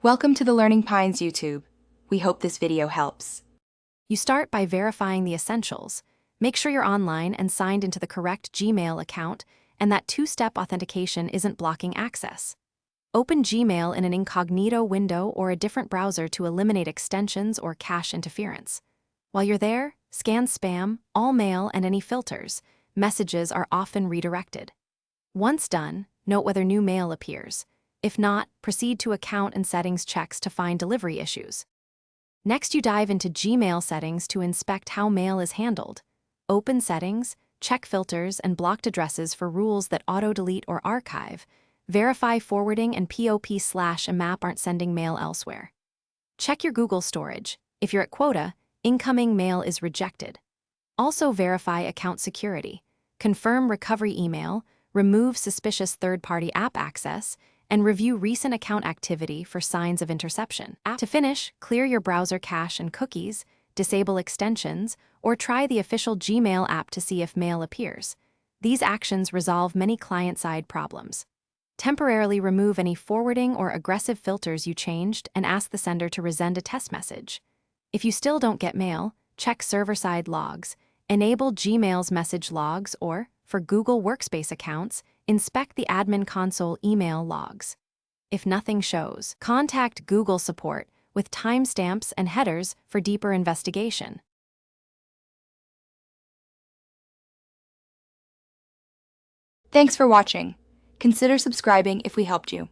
Welcome to the Learning Pines YouTube. We hope this video helps. You start by verifying the essentials. Make sure you're online and signed into the correct Gmail account and that two-step authentication isn't blocking access. Open Gmail in an incognito window or a different browser to eliminate extensions or cache interference. While you're there, scan spam, all mail, and any filters. Messages are often redirected. Once done, note whether new mail appears. If not, proceed to Account and Settings checks to find delivery issues. Next, you dive into Gmail settings to inspect how mail is handled. Open Settings, check filters and blocked addresses for rules that auto-delete or archive. Verify forwarding and POP/AMAP aren't sending mail elsewhere. Check your Google storage. If you're at quota, incoming mail is rejected. Also verify account security. Confirm recovery email, remove suspicious third-party app access, and review recent account activity for signs of interception. To finish, clear your browser cache and cookies, disable extensions, or try the official Gmail app to see if mail appears. These actions resolve many client-side problems. Temporarily remove any forwarding or aggressive filters you changed and ask the sender to resend a test message. If you still don't get mail, check server-side logs, enable Gmail's message logs, or, for Google Workspace accounts, inspect the admin console email logs. If nothing shows, contact Google support with timestamps and headers for deeper investigation. Thanks for watching. Consider subscribing if we helped you.